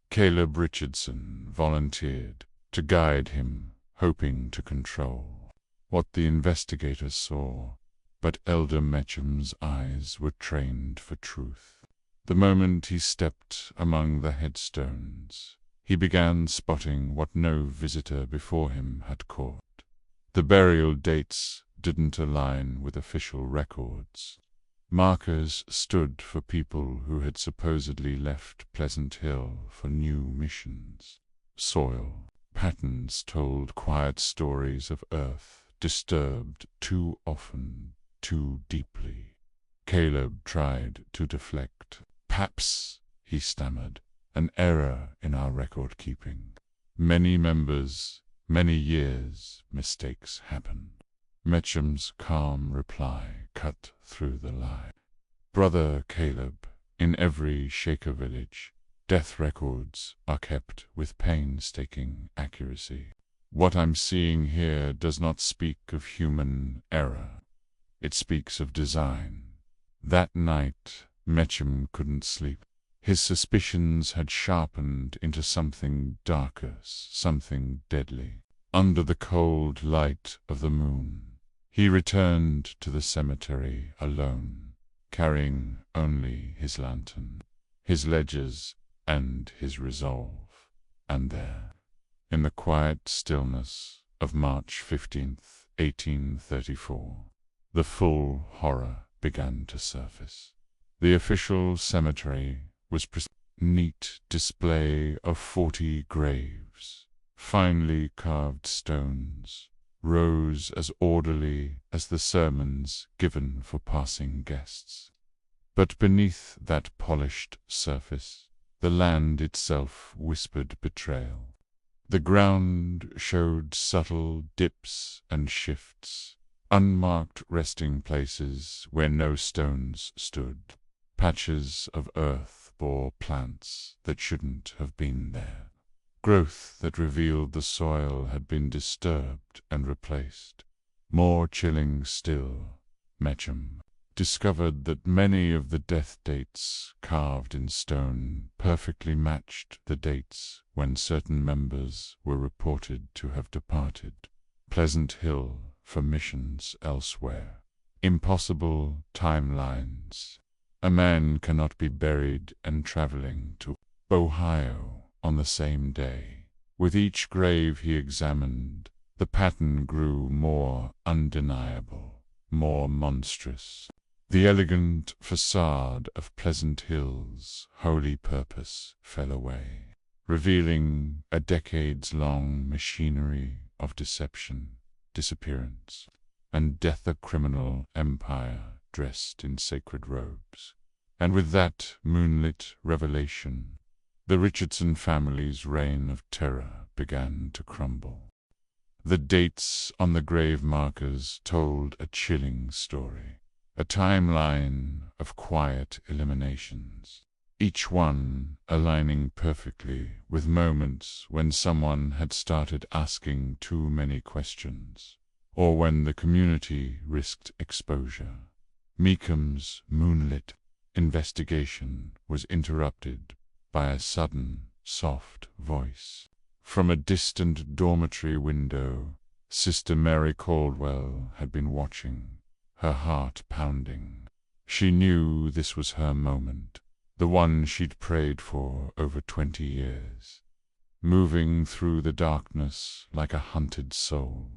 Caleb Richardson volunteered to guide him, hoping to control what the investigators saw, but Elder Mecham's eyes were trained for truth. The moment he stepped among the headstones, he began spotting what no visitor before him had caught. The burial dates didn't align with official records. Markers stood for people who had supposedly left Pleasant Hill for new missions. Soil patterns told quiet stories of earth disturbed too often, too deeply. Caleb tried to deflect. "Perhaps," he stammered, "an error in our record-keeping. Many members, many years, mistakes happen." Mecham's calm reply cut through the lie. "Brother Caleb, in every Shaker village, death records are kept with painstaking accuracy. What I'm seeing here does not speak of human error. It speaks of design." That night, Mecham couldn't sleep. His suspicions had sharpened into something darker, something deadly. Under the cold light of the moon, he returned to the cemetery alone, carrying only his lantern, his ledgers, and his resolve. And there, in the quiet stillness of March 15th, 1834, the full horror began to surface. The official cemetery was a neat display of 40 graves, finely carved stones, rows as orderly as the sermons given for passing guests. But beneath that polished surface, the land itself whispered betrayal. The ground showed subtle dips and shifts, unmarked resting places where no stones stood. Patches of earth bore plants that shouldn't have been there. Growth that revealed the soil had been disturbed and replaced. More chilling still, Mecham discovered that many of the death dates carved in stone perfectly matched the dates when certain members were reported to have departed Pleasant Hill for missions elsewhere. Impossible timelines. A man cannot be buried and traveling to Ohio on the same day. With each grave he examined, the pattern grew more undeniable, more monstrous. The elegant facade of Pleasant Hill's holy purpose fell away. revealing a decades-long machinery of deception, disappearance, and death, a criminal empire dressed in sacred robes. And with that moonlit revelation, the Richardson family's reign of terror began to crumble. The dates on the grave markers told a chilling story, a timeline of quiet eliminations, each one aligning perfectly with moments when someone had started asking too many questions, or when the community risked exposure. Meekham's moonlit investigation was interrupted by a sudden, soft voice. From a distant dormitory window, Sister Mary Caldwell had been watching, her heart pounding. She knew this was her moment, the one she'd prayed for over 20 years. Moving through the darkness like a hunted soul,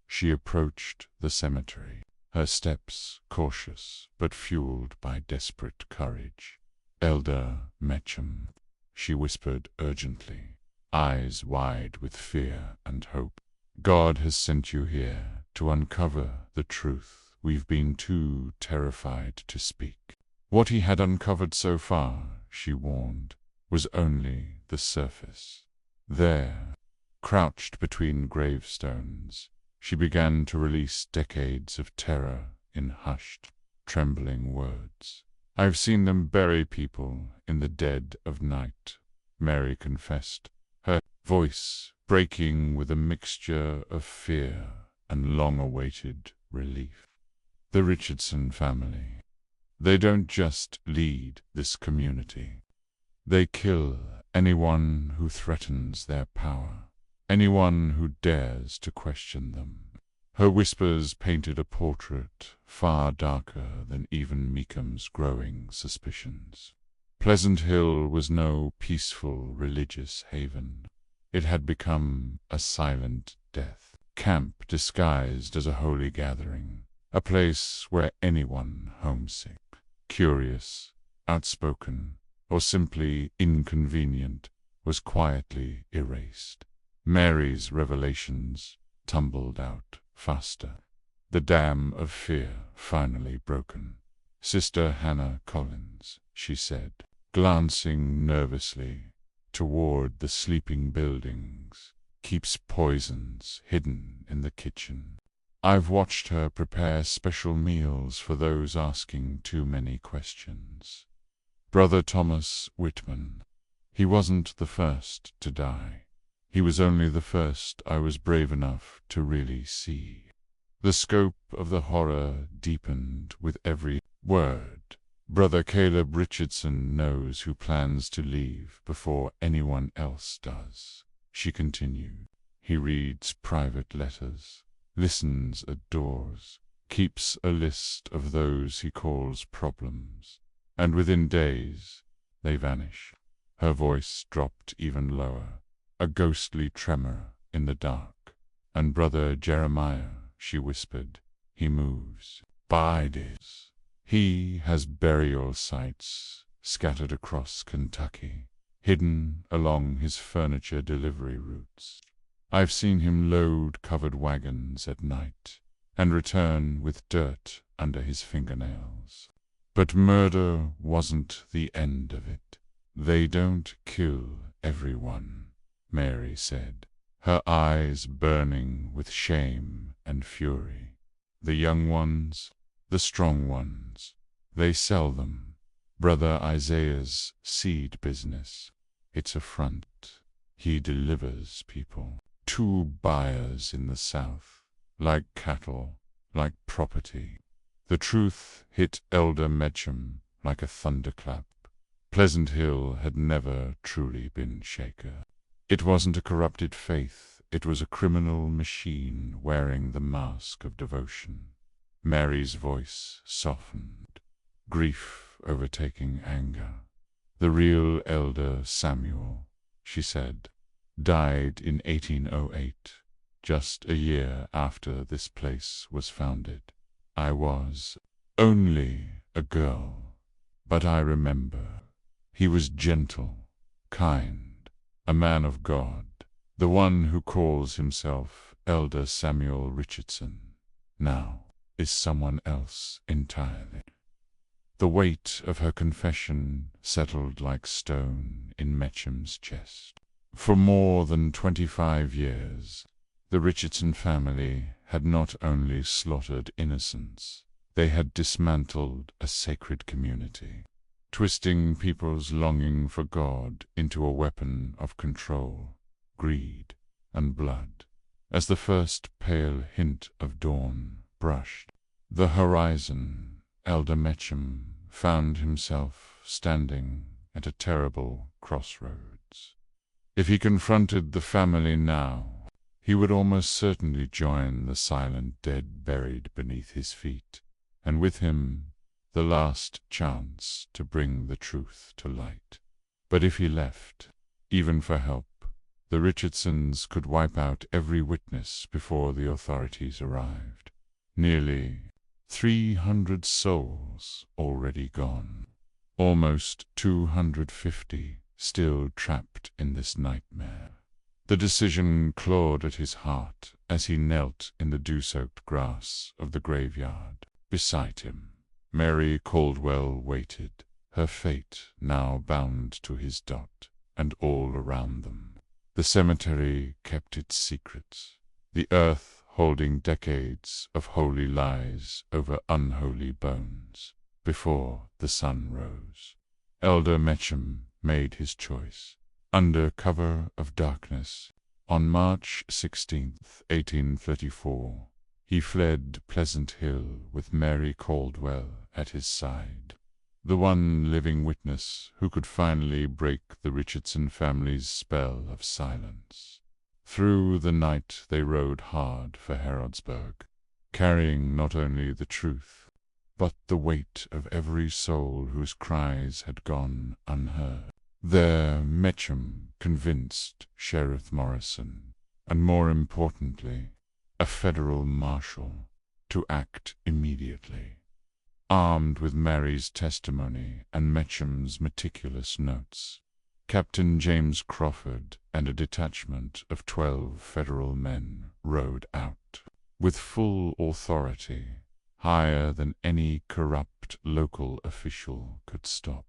she approached the cemetery, her steps cautious but fueled by desperate courage. "Elder Mecham," she whispered urgently, eyes wide with fear and hope. "God has sent you here to uncover the truth we've been too terrified to speak." What he had uncovered so far, she warned, was only the surface. There, crouched between gravestones, she began to release decades of terror in hushed, trembling words. "I've seen them bury people in the dead of night," Mary confessed, her voice breaking with a mixture of fear and long-awaited relief. "The Richardson family. They don't just lead this community. They kill anyone who threatens their power, anyone who dares to question them." Her whispers painted a portrait far darker than even Meekham's growing suspicions. Pleasant Hill was no peaceful religious haven. It had become a silent death camp disguised as a holy gathering, a place where anyone homesick, curious, outspoken, or simply inconvenient was quietly erased. Mary's revelations tumbled out faster, the dam of fear finally broken. "Sister Hannah Collins," she said, glancing nervously toward the sleeping buildings, "keeps poisons hidden in the kitchen. I've watched her prepare special meals for those asking too many questions. Brother Thomas Whitman, he wasn't the first to die. He was only the first I was brave enough to really see." The scope of the horror deepened with every word. "Brother Caleb Richardson knows who plans to leave before anyone else does," she continued. "He reads private letters, listens at doors, keeps a list of those he calls problems, and within days they vanish." Her voice dropped even lower, a ghostly tremor in the dark. "And Brother Jeremiah," she whispered, "he moves. Bides. He has burial sites scattered across Kentucky, hidden along his furniture delivery routes. I've seen him load covered wagons at night and return with dirt under his fingernails. But murder wasn't the end of it. They don't kill everyone," Mary said, her eyes burning with shame and fury. "The young ones, the strong ones, they sell them. Brother Isaiah's seed business, it's a front. He delivers people to buyers in the South, like cattle, like property." The truth hit Elder Mecham like a thunderclap. Pleasant Hill had never truly been shaken. It wasn't a corrupted faith, it was a criminal machine wearing the mask of devotion. Mary's voice softened, grief overtaking anger. "The real Elder Samuel," she said, "died in 1808, just a year after this place was founded. I was only a girl, but I remember. He was gentle, kind, a man of God, the one who calls himself Elder Samuel Richardson, now is someone else entirely. The weight of her confession settled like stone in Mecham's chest. For more than 25 years, the Richardson family had not only slaughtered innocents, they had dismantled a sacred community, twisting people's longing for God into a weapon of control, greed, and blood. As the first pale hint of dawn brushed the horizon, Elder Mecham found himself standing at a terrible crossroads. If he confronted the family now, he would almost certainly join the silent dead buried beneath his feet, and with him the last chance to bring the truth to light. But if he left, even for help, the Richardsons could wipe out every witness before the authorities arrived. Nearly 300 souls already gone. Almost 250 still trapped in this nightmare. The decision clawed at his heart as he knelt in the dew-soaked grass of the graveyard. Beside him, Mary Caldwell waited, her fate now bound to his dot, and all around them the cemetery kept its secrets, the earth holding decades of holy lies over unholy bones. Before the sun rose, Elder Mecham made his choice. Under cover of darkness, on March 16, 1834, he fled Pleasant Hill with Mary Caldwell at his side, the one living witness who could finally break the Richardson family's spell of silence. Through the night they rode hard for Harrodsburg, carrying not only the truth, but the weight of every soul whose cries had gone unheard. There Mecham convinced Sheriff Morrison, and more importantly, a federal marshal, to act immediately. Armed with Mary's testimony and Mecham's meticulous notes, Captain James Crawford and a detachment of 12 federal men rode out, with full authority, higher than any corrupt local official could stop.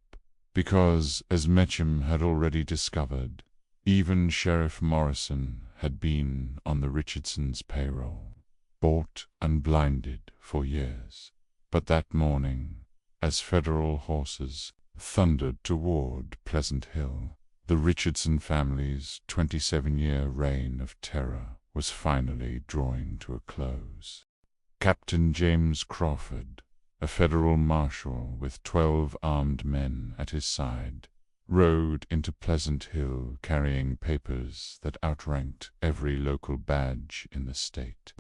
Because, as Mecham had already discovered, even Sheriff Morrison had been on the Richardsons' payroll, bought and blinded for years. But that morning, as federal horses thundered toward Pleasant Hill, the Richardson family's 27-year reign of terror was finally drawing to a close. Captain James Crawford, a federal marshal with 12 armed men at his side, rode into Pleasant Hill carrying papers that outranked every local badge in the state.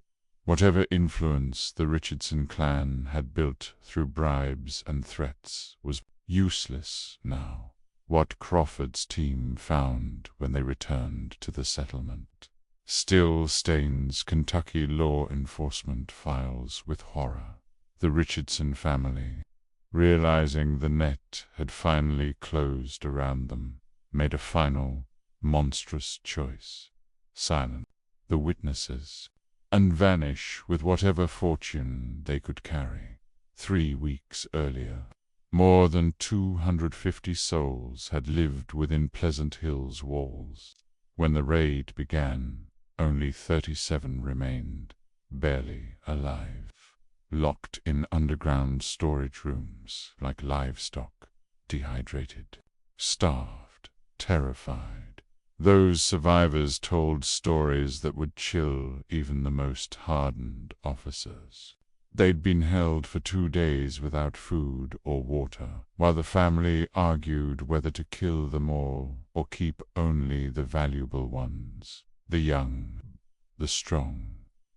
Whatever influence the Richardson clan had built through bribes and threats was useless now. What Crawford's team found when they returned to the settlement still stains Kentucky law enforcement files with horror. The Richardson family, realizing the net had finally closed around them, made a final, monstrous choice: silence the witnesses, and vanish with whatever fortune they could carry. 3 weeks earlier, more than 250 souls had lived within Pleasant Hill's walls. When the raid began, only 37 remained, barely alive, locked in underground storage rooms like livestock, dehydrated, starved, terrified. Those survivors told stories that would chill even the most hardened officers. They'd been held for 2 days without food or water, while the family argued whether to kill them all or keep only the valuable ones, the young, the strong.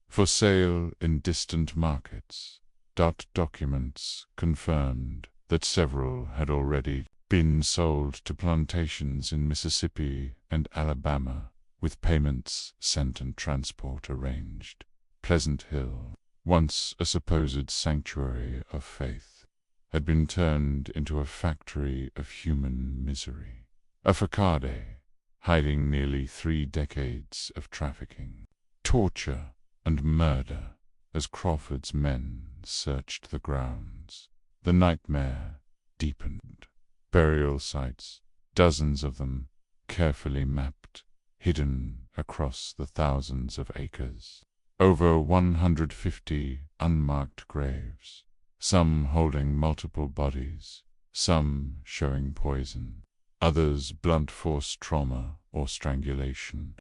For sale in distant markets. Documents confirmed that several had already been sold to plantations in Mississippi and Alabama, with payments sent and transport arranged. Pleasant Hill, once a supposed sanctuary of faith, had been turned into a factory of human misery. A facade hiding nearly 3 decades of trafficking, torture, and murder as Crawford's men searched the grounds. The nightmare deepened. Burial sites, dozens of them, carefully mapped, hidden across the thousands of acres. Over 150 unmarked graves, some holding multiple bodies, some showing poison, others blunt force trauma or strangulation.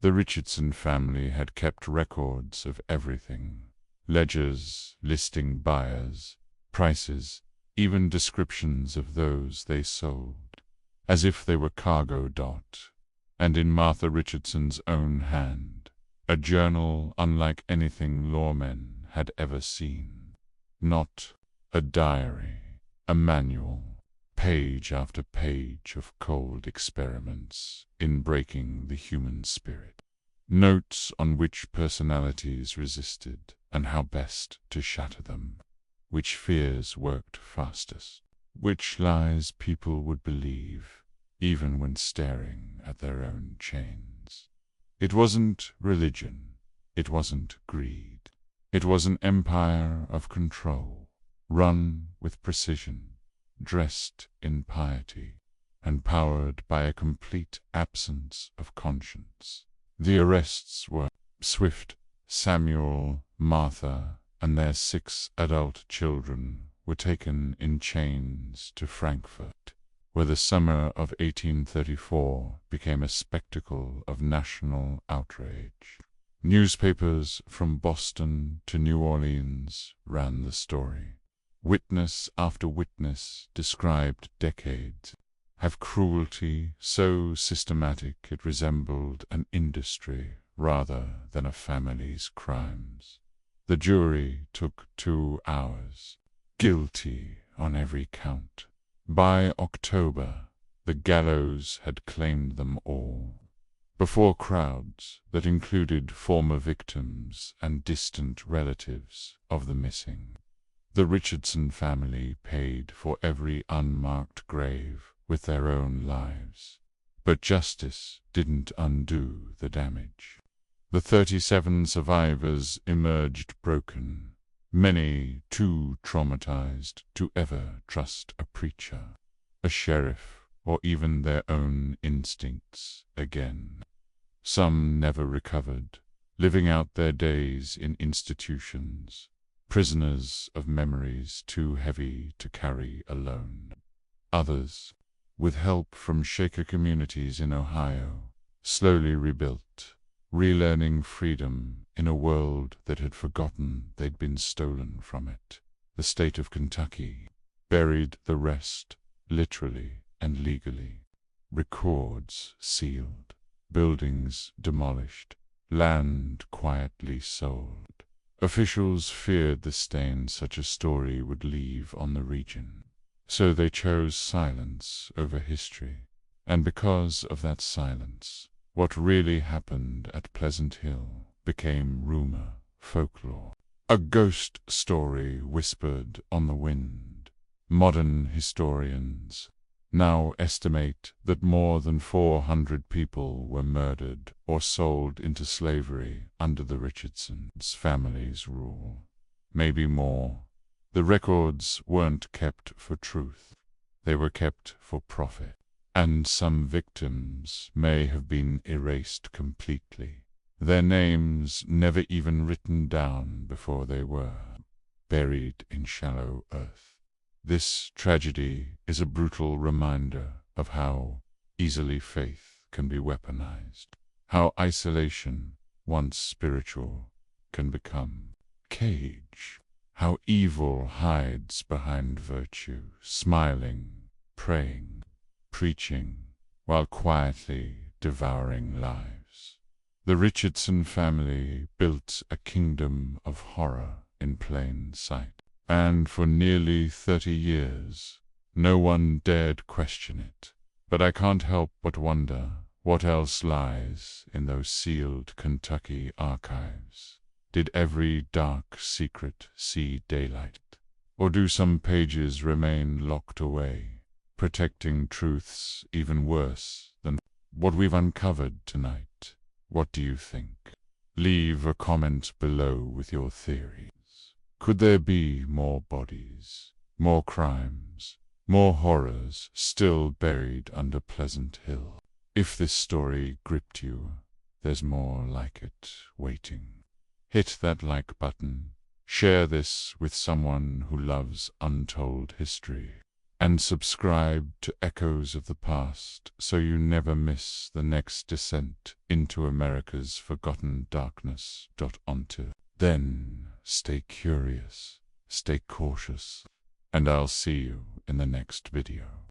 The Richardson family had kept records of everything: ledgers listing buyers, prices, even descriptions of those they sold, as if they were cargo. And in Martha Richardson's own hand, a journal unlike anything lawmen had ever seen. Not a diary, a manual, page after page of cold experiments in breaking the human spirit. Notes on which personalities resisted and how best to shatter them, which fears worked fastest, which lies people would believe, even when staring at their own chains. It wasn't religion, it wasn't greed. It was an empire of control, run with precision, dressed in piety, and powered by a complete absence of conscience. The arrests were swift. Samuel, Martha, and their 6 adult children were taken in chains to Frankfurt, where the summer of 1834 became a spectacle of national outrage. Newspapers from Boston to New Orleans ran the story. Witness after witness described decades of cruelty so systematic it resembled an industry rather than a family's crimes. The jury took 2 hours, guilty on every count. By October, the gallows had claimed them all. Before crowds that included former victims and distant relatives of the missing, the Richardson family paid for every unmarked grave with their own lives. But justice didn't undo the damage. The 37 survivors emerged broken, many too traumatized to ever trust a preacher, a sheriff, or even their own instincts again. Some never recovered, living out their days in institutions, prisoners of memories too heavy to carry alone. Others, with help from Shaker communities in Ohio, slowly rebuilt, relearning freedom in a world that had forgotten they'd been stolen from it. The state of Kentucky buried the rest, literally and legally. Records sealed, buildings demolished, land quietly sold. Officials feared the stain such a story would leave on the region, so they chose silence over history. And because of that silence, what really happened at Pleasant Hill became rumor, folklore, a ghost story whispered on the wind. Modern historians now estimate that more than 400 people were murdered or sold into slavery under the Richardsons family's rule. Maybe more. The records weren't kept for truth. They were kept for profit. And some victims may have been erased completely, their names never even written down before they were buried in shallow earth. This tragedy is a brutal reminder of how easily faith can be weaponized, how isolation, once spiritual, can become cage, how evil hides behind virtue, smiling, praying, preaching, while quietly devouring lives. The Richardson family built a kingdom of horror in plain sight, and for nearly 30 years, no one dared question it. But I can't help but wonder what else lies in those sealed Kentucky archives. Did every dark secret see daylight? Or do some pages remain locked away, protecting truths even worse than what we've uncovered tonight? What do you think? Leave a comment below with your theories. Could there be more bodies, more crimes, more horrors still buried under Pleasant Hill? If this story gripped you, there's more like it waiting. Hit that like button, share this with someone who loves untold history, and subscribe to Echoes of the Past so you never miss the next descent into America's forgotten darkness. Until then, stay curious, stay cautious, and I'll see you in the next video.